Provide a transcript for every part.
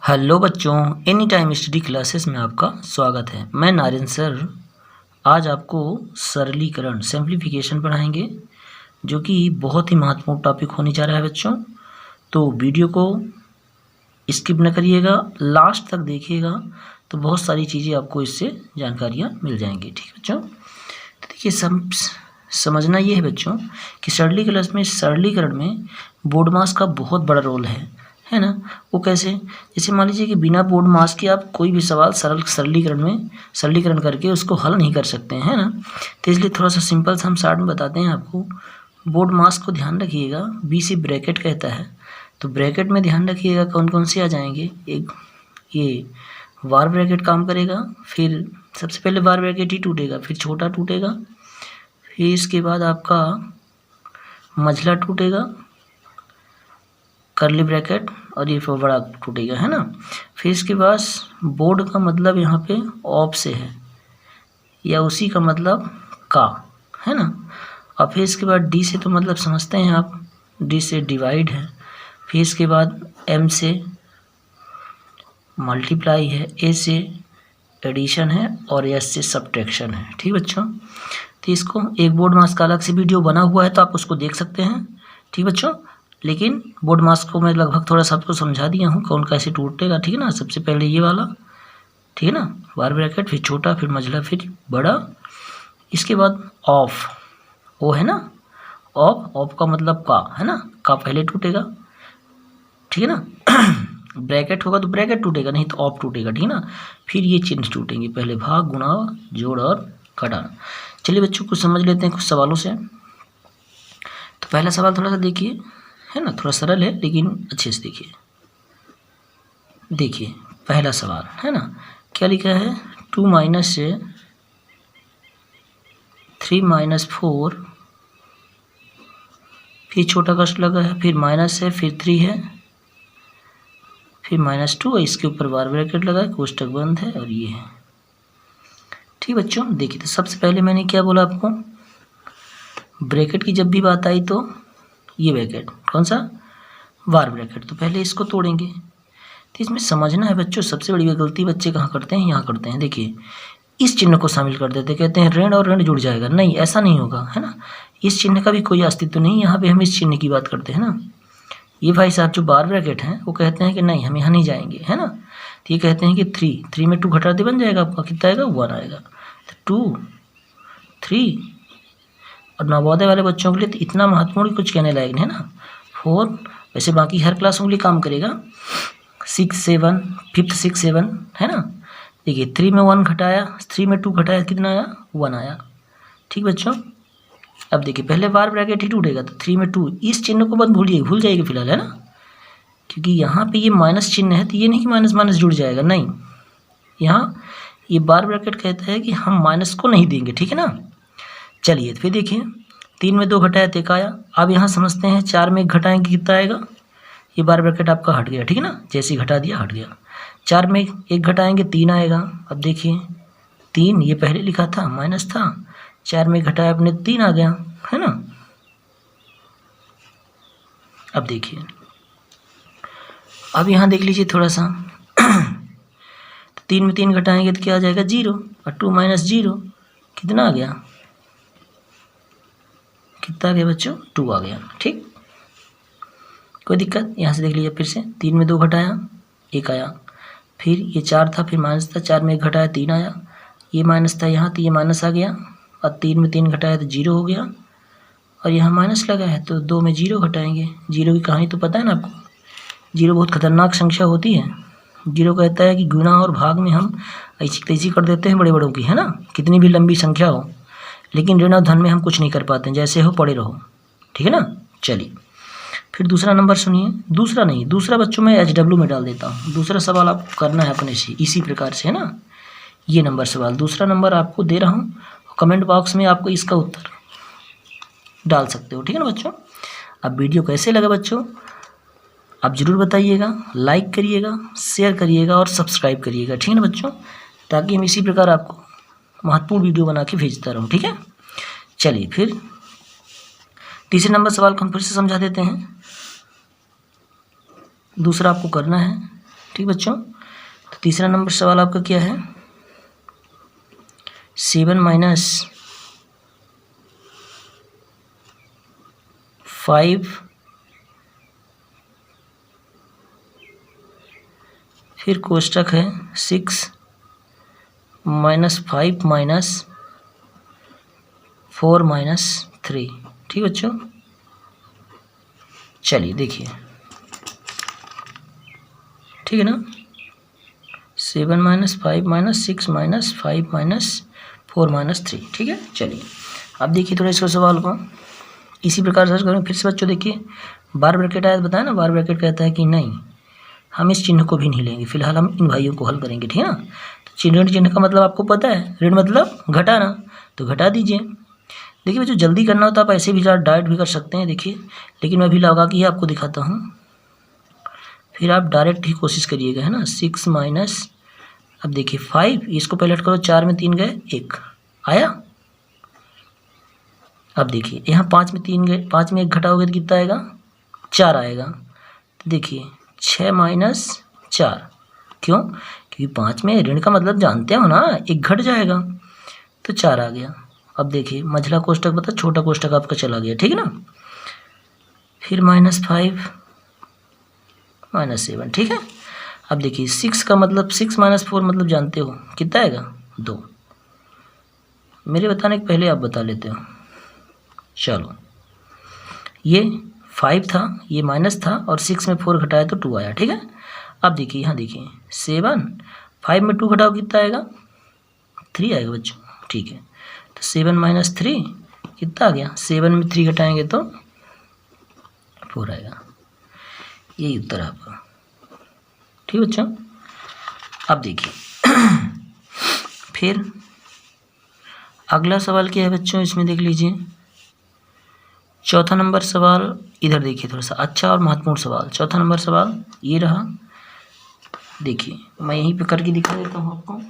Hello बच्चों, any time study classes में आपका स्वागत है। मैं नारिन सर आज आपको सरलीकरण सिंप्लीफिकेशन पढ़ाएंगे, जो कि बहुत ही महत्वपूर्ण टॉपिक होने जा रहा है बच्चों। तो वीडियो को स्किप न करिएगा, लास्ट तक देखिएगा तो बहुत सारी चीज़ें आपको इससे जानकारियाँ मिल जाएंगी। ठीक है बच्चों, तो देखिए समझना ये है बच्चों कि सरलीकरण में बोर्ड मास का बहुत बड़ा रोल है ना। वो कैसे? जैसे मान लीजिए कि बिना बोर्ड मास के आप कोई भी सवाल सरलीकरण करके उसको हल नहीं कर सकते हैं ना। तो इसलिए थोड़ा सा सिंपल सा हम शॉर्ट में बताते हैं आपको। बोर्ड मास को ध्यान रखिएगा, बी से ब्रैकेट कहता है, तो ब्रैकेट में ध्यान रखिएगा कौन कौन से आ जाएंगे। एक ये वार ब्रैकेट काम करेगा, फिर सबसे पहले वार ब्रैकेट ही टूटेगा, फिर छोटा टूटेगा, फिर इसके बाद आपका मझला टूटेगा, करली ब्रैकेट, और ये फिर बड़ा टूटेगा, है ना। फिर इसके बाद बोर्ड का मतलब यहाँ पे ऑफ से है या उसी का मतलब का, है ना। और फिर इसके बाद डी से तो मतलब समझते हैं आप, डी से डिवाइड है। फिर इसके बाद एम से मल्टीप्लाई है, ए से एडिशन है और एस से सब्ट्रैक्शन है। ठीक बच्चों, तो इसको एक बोर्ड मास का अलग से वीडियो बना हुआ है तो आप उसको देख सकते हैं। ठीक बच्चों, लेकिन बोर्ड मास को मैं लगभग थोड़ा सा आपको समझा दिया हूँ कौन कैसे टूटेगा। ठीक है ना, सबसे पहले ये वाला, ठीक है ना, वार ब्रैकेट, फिर छोटा, फिर मझला, फिर बड़ा। इसके बाद ऑफ, वो है ना ऑफ का मतलब का, है ना, का पहले टूटेगा, ठीक है ना। ब्रैकेट होगा तो ब्रैकेट टूटेगा, नहीं तो ऑफ टूटेगा, ठीक है ना। फिर ये चिन्ह टूटेंगे, पहले भाग, गुणा, जोड़ और घटाना। चलिए बच्चों कुछ समझ लेते हैं कुछ सवालों से। तो पहला सवाल थोड़ा सा देखिए, है ना, थोड़ा सरल है लेकिन अच्छे से देखिए। देखिए पहला सवाल, है ना, क्या लिखा है, 2 माइनस से 3 माइनस 4, फिर छोटा कष्ट लगा है, फिर माइनस है, फिर 3 है, फिर -2 है, इसके ऊपर बार ब्रैकेट लगा है, कोष्टक बंद है और ये है। ठीक बच्चों, देखिए तो सबसे पहले मैंने क्या बोला आपको, ब्रैकेट की जब भी बात आई तो ये ब्रैकेट कौन सा, वार ब्रैकेट, तो पहले इसको तोड़ेंगे। तो इसमें समझना है बच्चों, सबसे बड़ी गलती बच्चे कहाँ करते हैं, यहाँ करते हैं। देखिए इस चिन्ह को शामिल कर देते, कहते हैं ऋण और ऋण जुड़ जाएगा, नहीं ऐसा नहीं होगा, है ना। इस चिन्ह का भी कोई अस्तित्व नहीं, यहाँ पे हम इस चिन्ह की बात करते हैं ना। ये भाई साहब जो बार ब्रैकेट हैं वो कहते हैं कि नहीं हम यहाँ नहीं जाएंगे, है ना। तो ये कहते हैं कि 3 में 2 घटा दे, बन जाएगा आपका, कितना आएगा, 1 आएगा। तो 2 3, और नवोदय वाले बच्चों के लिए तो इतना महत्वपूर्ण कुछ कहने लायक नहीं, है ना। 4, वैसे बाकी हर क्लासों के लिए काम करेगा। 6 7, 5th 6 7, है ना। देखिए 3 में 1 घटाया, 3 में 2 घटाया, कितना आया, 1 आया। ठीक बच्चों, अब देखिए पहले बार ब्रैकेट ही टूटेगा, तो 3 में 2, इस चिन्ह को मत भूल जाइए फिलहाल, है ना, क्योंकि यहाँ पे ये माइनस चिन्ह है, तो ये नहीं कि माइनस माइनस जुड़ जाएगा, नहीं, यहाँ ये बार ब्रैकेट कहता है कि हम माइनस को नहीं देंगे, ठीक है ना। चलिए फिर देखिए 3 में 2 घटाया तो 1 आया। अब यहाँ समझते हैं 4 में 1 घटाएंगे कितना आएगा, ये बार ब्रैकेट आपका हट गया, ठीक है ना, जैसे ही घटा दिया हट गया। 4 में 1 घटाएंगे 3 आएगा। अब देखिए 3 ये पहले लिखा था, माइनस था, 4 में घटाया अपने 3 आ गया, है ना। अब देखिए, अब यहाँ देख लीजिए थोड़ा सा, तो 3 में 3 घटाएंगे तो क्या आ जाएगा, 0, और 2 माइनस 0 कितना आ गया, कितना आ गया बच्चों, 2 आ गया। ठीक, कोई दिक्कत, यहाँ से देख लीजिए फिर से, 3 में 2 घटाया 1 आया, फिर ये 4 था, फिर माइनस था, 4 में 1 घटाया 3 आया, ये माइनस था यहाँ, तो ये माइनस आ गया, और 3 में 3 घटाया तो 0 हो गया, और यहाँ माइनस लगा है तो 2 में 0 घटाएंगे। 0 की कहानी तो पता है ना आपको, 0 बहुत खतरनाक संख्या होती है। 0 कहता है कि गुणा और भाग में हम ऐसी तैसी कर देते हैं बड़े बड़ों की, है ना, कितनी भी लंबी संख्या हो, लेकिन ऋण और धन में हम कुछ नहीं कर पाते, जैसे हो पड़े रहो, ठीक है ना। चलिए फिर दूसरा नंबर सुनिए, दूसरा बच्चों मैं HW में डाल देता हूँ। दूसरा सवाल आपको करना है अपने से इसी प्रकार से, है ना। ये नंबर सवाल, दूसरा नंबर आपको दे रहा हूँ, कमेंट बॉक्स में आपको इसका उत्तर डाल सकते हो, ठीक है ना बच्चों। अब वीडियो कैसे लगा बच्चों आप ज़रूर बताइएगा, लाइक करिएगा, शेयर करिएगा और सब्सक्राइब करिएगा, ठीक है ना बच्चों, ताकि हम इसी प्रकार आपको महत्वपूर्ण वीडियो बना के भेजता रहूँ, ठीक है। चलिए फिर तीसरे नंबर सवाल को हम फिर से समझा देते हैं, दूसरा आपको करना है, ठीक बच्चों, तो तीसरा नंबर सवाल आपका क्या है, 7 माइनस 5 फिर कोष्टक है 6 माइनस 5 माइनस 4 माइनस 3। ठीक बच्चों, चलिए देखिए, ठीक है ना, 7 minus 5 minus 6 minus 5 minus 4 minus 3। ठीक है, चलिए अब देखिए थोड़ा इसको सवाल को इसी प्रकार सर्च करें। फिर से बच्चों देखिए, बार ब्रैकेट आया बताया ना, बार ब्रैकेट कहता है कि नहीं हम इस चिन्ह को भी नहीं लेंगे, फिलहाल हम इन भाइयों को हल करेंगे। ठीक है ना, तो ऋण चिन्ह का मतलब आपको पता है, ऋण मतलब घटाना, तो घटा दीजिए। देखिए बच्चों, जल्दी करना होता है आप ऐसे भी डायरेक्ट भी कर सकते हैं, देखिए, लेकिन मैं अभी लगा के ही आपको दिखाता हूँ, फिर आप डायरेक्ट ही कोशिश करिएगा, है ना। 6 माइनस, अब देखिए 5, इसको पहले करो, 4 में 3 गए 1 आया। अब देखिए यहाँ 5 में 3 गए, 5 में 1 घटाओगे तो कितना आएगा, 4 आएगा। तो देखिए 6 माइनस 4, क्यों, क्योंकि 5 में ऋण का मतलब जानते हो ना, 1 घट जाएगा, तो 4 आ गया। अब देखिए मझला कोष्टक बता, छोटा कोष्टक आपका चला गया। ठीक है ना, फिर -5 -7। ठीक है, अब देखिए 6 का मतलब 6 माइनस 4 मतलब जानते हो कितना आएगा, 2। मेरे बताने के पहले आप बता लेते हो। चलो, ये 5 था, ये माइनस था, और 6 में 4 घटाया तो 2 आया। ठीक है, अब देखिए यहाँ देखिए 7, 5 में 2 घटाओ कितना आएगा, 3 आएगा बच्चों। ठीक है, तो 7 माइनस 3 कितना आ गया, 7 में 3 घटाएंगे तो 4 आएगा। यही उत्तर है आपका। ठीक बच्चों, अब देखिए फिर अगला सवाल क्या है बच्चों, इसमें देख लीजिए, चौथा नंबर सवाल, इधर देखिए थोड़ा सा अच्छा और महत्वपूर्ण सवाल। चौथा नंबर सवाल ये रहा, देखिए मैं यहीं पे करके दिखा देता हूँ आपको।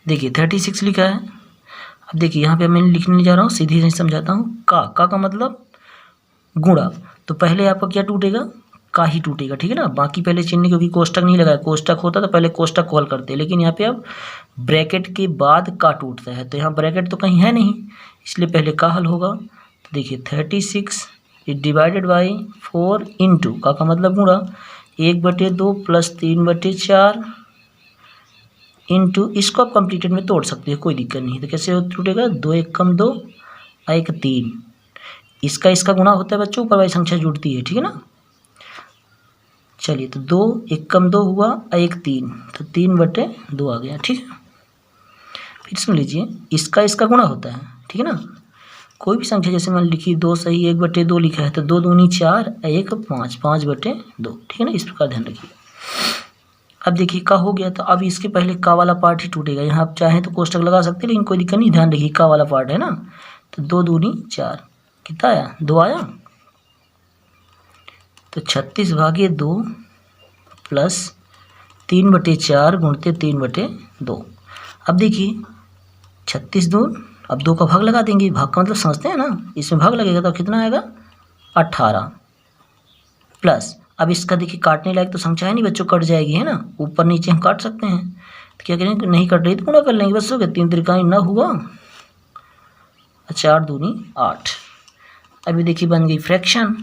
देखिए 36 लिखा है। अब देखिए यहाँ पे मैं लिखने नहीं जा रहा हूँ, सीधी से समझाता हूँ। का मतलब गुणा, तो पहले आपका क्या टूटेगा, का ही टूटेगा। ठीक है ना, बाकी पहले चिन्ह, क्योंकि कोष्टक नहीं लगाया, कोष्टक होता तो पहले कोष्टक को हल करते, लेकिन यहाँ पे अब ब्रैकेट के बाद का टूटता है, तो यहाँ ब्रैकेट तो कहीं है नहीं, इसलिए पहले का हल होगा। तो देखिए 36 डिवाइडेड बाई 4 इंटू का मतलब गुणा 1/2 प्लस 3/4 इंटू, इसको आप कंप्लीटेड में तोड़ सकते हो, कोई दिक्कत नहीं। तो कैसे टूटेगा, 2 1 कम 2 1 3, इसका गुणा होता है बच्चों, ऊपर वाली संख्या जुड़ती है। ठीक है ना, चलिए तो 2 1 कम 2 हुआ, 1 3, तो 3/2 आ गया। ठीक है, फिर सुन लीजिए, इसका गुणा होता है। ठीक है ना, कोई भी संख्या जैसे मैंने लिखी 2 सही 1/2 लिखा है, तो 2 दूनी 4 1 5 5/2। ठीक है ना, इस प्रकार ध्यान रखिए। अब देखिए का हो गया, तो अब इसके पहले का वाला पार्ट ही टूटेगा। यहाँ आप चाहें तो कोष्टक लगा सकते हैं, लेकिन कोई दिक्कत नहीं, ध्यान रखिए का वाला पार्ट है ना। तो 2 दूनी 4, कितना आया, 2 आया। तो 36/2 प्लस 3/4 गुणते 3/2। अब देखिए 36 दून, अब 2 का भाग लगा देंगे, भाग का मतलब समझते हैं ना, इसमें भाग लगेगा तो कितना आएगा, 18 प्लस, अब इसका देखिए काटने लायक तो संख्या है नहीं बच्चों, कट जाएगी, है ना, ऊपर नीचे हम काट सकते हैं, तो क्या करेंगे, नहीं कट रही तो गुणा कर लेंगे, बस हो गया। 3 त्रिकाई न हुआ, 4 दूनी 8। अभी देखिए बन गई फ्रैक्शन,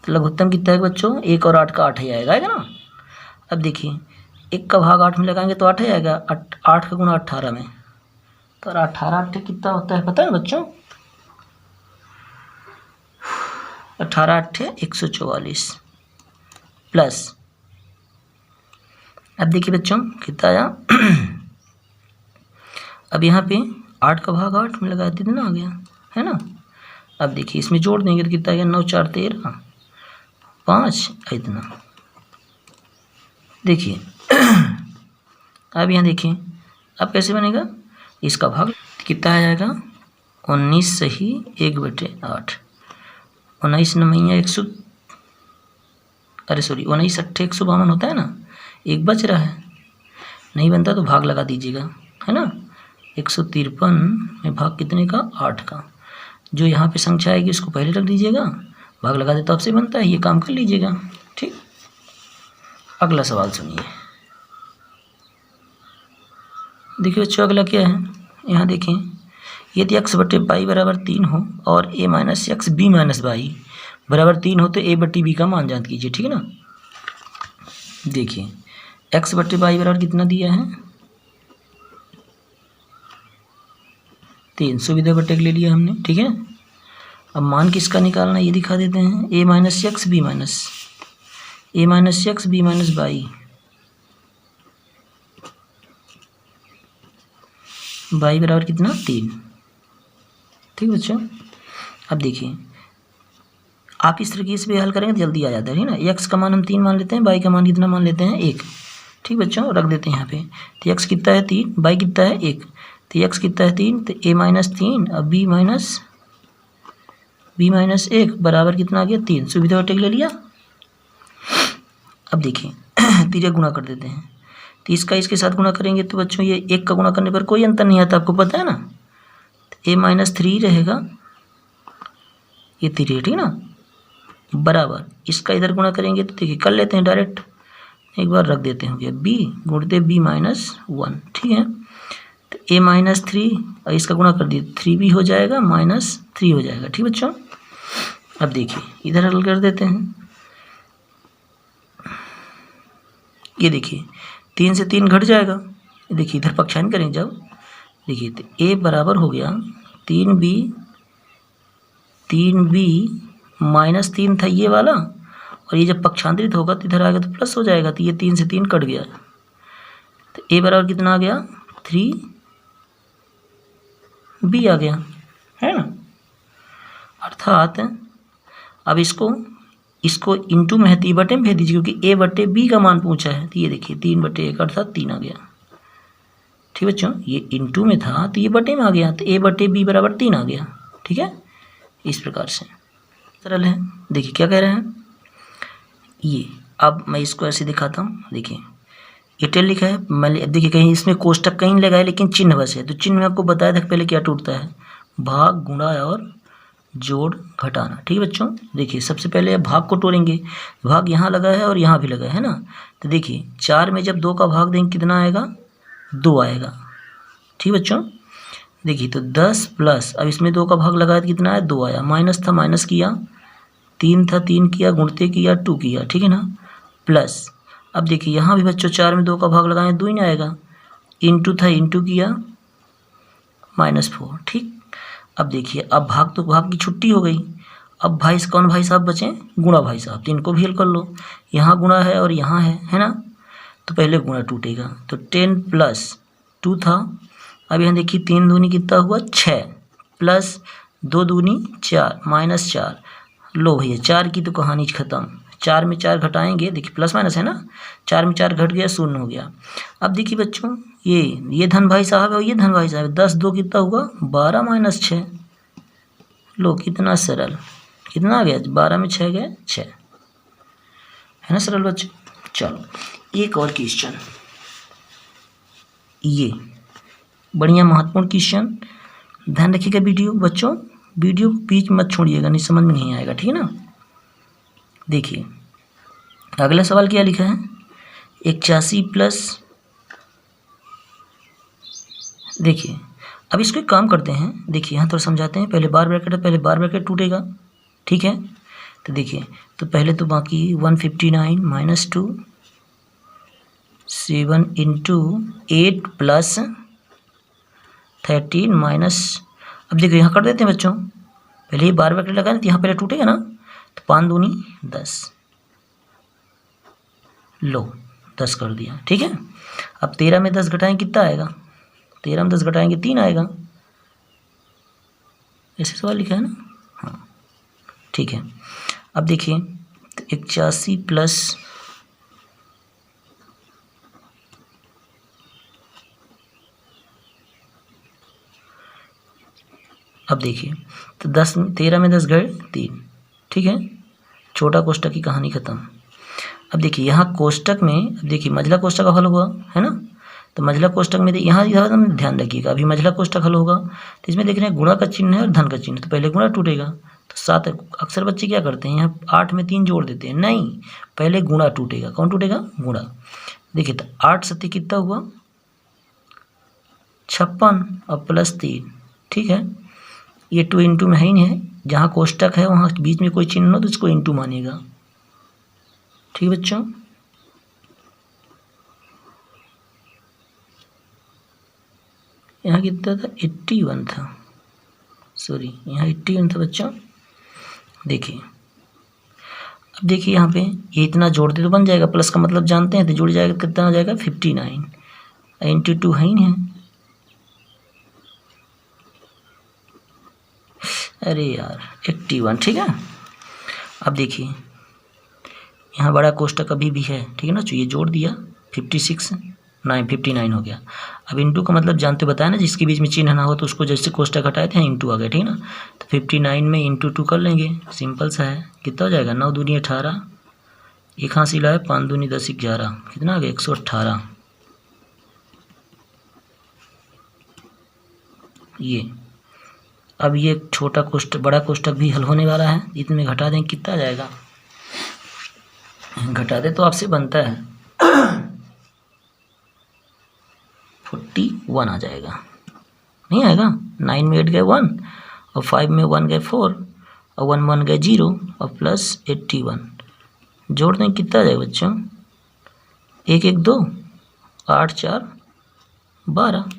तो लघुत्तम कितना है बच्चों, 1 और 8 का 8 ही आएगा ना। अब देखिए 1 का भाग 8 में लगाएंगे तो 8 ही आएगा, 8 का गुणा 18 में, तो 18 8 कितना होता है पता है बच्चों, 18 8 144 प्लस, अब देखिए बच्चों कितना आया अब यहाँ पे 8 का भाग 8 में लगा देते ना, आ गया, है ना। अब देखिए इसमें जोड़ देंगे तो कितना आ गया, 9 4 13 5, इतना। देखिए अब यहाँ देखिए अब कैसे बनेगा, इसका भाग कितना आ जाएगा, 19 सही 1/8, 19 9 100, अरे सॉरी 19 8 152 होता है ना, एक बच रहा है, नहीं बनता तो भाग लगा दीजिएगा, है ना। 153 में भाग कितने का, 8 का, जो यहाँ पे संख्या आएगी उसको पहले रख दीजिएगा, भाग लगा दे तो आपसे बनता है, ये काम कर लीजिएगा। ठीक, अगला सवाल सुनिए। देखिए बच्चों अगला क्या है, यहाँ देखें, यदि x बटे बाई बराबर 3 हो और a minus X B minus by बराबर 3 हो तो a बटी b का मान ज्ञात कीजिए। ठीक है ना। देखिए x बटे बाई बराबर कितना दिया है, 3 सुविधा बटे ले लिया हमने। ठीक है, अब मान किसका निकालना ये दिखा देते हैं, a minus X B minus by बराबर कितना 3। ठीक बच्चों, अब देखिए आप इस तरीके से भी हल करेंगे तो जल्दी आ जाता है ना। x का मान हम 3 मान लेते हैं, बाई का मान कितना मान लेते हैं 1। ठीक बच्चों, रख देते हैं यहाँ पे, तो x कितना है 3, बाई कितना है 1, तो x कितना है 3, तो a माइनस 3 और b माइनस 1 बराबर कितना आ गया 3, सुविधा बटे ले लिया। अब देखिए तीसरा गुणा कर देते हैं, तो इसका इसके साथ गुणा करेंगे तो बच्चों ये 1 का गुणा करने पर कोई अंतर नहीं आता, आपको पता है ना। तो a माइनस 3 रहेगा, ये 3 है, ठीक ना, बराबर इसका इधर गुणा करेंगे तो देखिए कर लेते हैं डायरेक्ट, एक बार रख देते हैं b गुणते b माइनस 1। ठीक है, तो a माइनस 3 और इसका गुणा कर दिए 3b हो जाएगा माइनस 3 हो जाएगा। ठीक बच्चों, अब देखिए इधर हल कर देते हैं, ये देखिए 3 से 3 घट जाएगा, देखिए इधर पक्षान करेंगे जब, देखिए तो a बराबर हो गया 3b माइनस 3 था ये वाला, और ये जब पक्षांतरित होगा तो इधर आएगा तो प्लस हो जाएगा, तो ये 3 से 3 कट गया, तो a बराबर कितना आ गया 3b आ गया, है ना। अर्थात अब इसको इंटू में है तो बटे में भेज दीजिए, क्योंकि a बटे b का मान पूछा है, तो ये देखिए 3 बटे 1 अर्थात 3 आ गया। ठीक बच्चों, ये इंटू में था तो ये बटे में आ गया, तो a बटे b बराबर 3 आ गया। ठीक है, इस प्रकार से सरल है। देखिए क्या कह रहे हैं ये, अब मैं इसको ऐसे दिखाता हूँ। देखिए इटेल लिखा है, मैं अब देखिए कहीं इसमें कोष्टक कहीं लगाए लेकिन चिन्ह बस है, तो चिन्ह में आपको बताया था पहले क्या टूटता है, भाग गुणा और जोड़ घटाना। ठीक है बच्चों, देखिए सबसे पहले भाग को तोड़ेंगे, भाग यहाँ लगा है और यहाँ भी लगा है ना, तो देखिए 4 में जब 2 का भाग देंगे कितना आएगा 2 आएगा। ठीक बच्चों, देखिए तो 10 प्लस, अब इसमें 2 का भाग लगाया तो कितना आया 2 आया, माइनस था माइनस किया, 3 था 3 किया, गुणते किया 2 किया। ठीक है ना, प्लस अब देखिए यहाँ भी बच्चों 4 में 2 का भाग लगाए 2 ही ना आएगा, इंटू था इंटू किया -4। ठीक, अब देखिए अब भाग तो भाग की छुट्टी हो गई, अब कौन भाई साहब बचे, गुणा भाई साहब, तो इनको भी हल कर लो, यहाँ गुणा है और यहाँ है ना, तो पहले गुणा टूटेगा, तो 10 प्लस 2 था, अब यहाँ देखिए 3 दूनी कितना हुआ 6 प्लस 2 दूनी 4 माइनस 4, लो भैया 4 की तो कहानी खत्म, 4 में 4 घटाएंगे, देखिए प्लस माइनस है ना, 4 में 4 घट गया 0 हो गया। अब देखिए बच्चों ये धन भाई साहब है और ये धन भाई साहब है, 10 2 कितना हुआ 12 माइनस 6, लो कितना सरल, कितना आ गया 12 में 6 गया 6, है ना सरल बच्चों। चलो एक और क्वेश्चन, ये बढ़िया महत्वपूर्ण क्वेश्चन, ध्यान रखिएगा वीडियो बच्चों, वीडियो बीच मत छोड़िएगा, नहीं समझ में नहीं आएगा। ठीक है ना, देखिए अगला सवाल क्या लिखा है, 81 प्लस, देखिए अब इसको एक काम करते हैं, देखिए यहाँ थोड़ा समझाते हैं, पहले बार ब्रैकेट है, पहले बार ब्रैकेट टूटेगा। ठीक है, तो देखिए तो पहले तो बाकी 159 माइनस 2 7 इंटू 8 प्लस 13 माइनस, अब देखिए यहाँ कर देते हैं बच्चों, पहले ही बार ब्रैकेट लगाए तो यहाँ पहले टूटेगा ना, तो 5 दूनी 10, लो 10 कर दिया। ठीक है, अब 13 में 10 घटाएं कितना आएगा, 13 में 10 घटाएंगे 3 आएगा, ऐसे सवाल लिखा है ना। हाँ ठीक है, अब देखिए तो 81 प्लस अब देखिए तो 13 में 10 गए 3। ठीक है, छोटा कोष्टक की कहानी खत्म। अब देखिए यहाँ कोष्टक में, अब देखिए मझला कोष्टक का हल हुआ है ना, तो मंझला कोष्टक में यहाँ ध्यान रखिएगा, अभी मंझला कोष्टक हल होगा तो इसमें देख रहे हैं गुणा का चिन्ह है और धन का चिन्ह, तो पहले गुणा टूटेगा। तो 7, अक्सर बच्चे क्या करते हैं यहाँ 8 में 3 जोड़ देते हैं, नहीं, पहले गुणा टूटेगा। कौन टूटेगा? गुणा। देखिए तो 8 सत्य कितना हुआ? 56 और +3, ठीक है। ये 2 इंटू में है ही नहीं है, जहाँ कोष्टक है वहाँ बीच में कोई चिन्ह हो तो इसको इंटू मानिएगा, ठीक है बच्चों। यहाँ कितना था? 81 था, सॉरी यहाँ 81 था बच्चों। देखिए अब देखिए यहाँ पे ये इतना जोड़ दे तो बन जाएगा, प्लस का मतलब जानते हैं, तो जुड़ जाएगा, कितना हो जाएगा? 59 इंटू 2 है ही नहीं है, अरे यार 81, ठीक है। अब देखिए यहाँ बड़ा कोष्टक अभी भी है, ठीक है ना, तो ये जोड़ दिया 59 हो गया। अब इंटू का मतलब जानते बताया ना, जिसके बीच में चिन्ह ना हो तो उसको जैसे कोष्टक हटाए थे इंटू आ गया, ठीक है ना। तो 59 में इंटू 2 कर लेंगे, सिंपल सा है। कितना हो जाएगा? 9 दूनी 18, एक हासिल है 5 दूनी 10 11, कितना आ गया? 118। ये अब ये छोटा कोष्टक बड़ा कोष्टक भी हल होने वाला है, इतने में घटा दें कितना आ जाएगा? घटा दे तो आपसे बनता है 41 आ जाएगा, नहीं आएगा? 9 में 8 गए 1 और 5 में 1 गए 4 और 1 गए 0 और प्लस 81, जोड़ दें कितना आ जाएगा बच्चों? 1 1 2 8 4 12।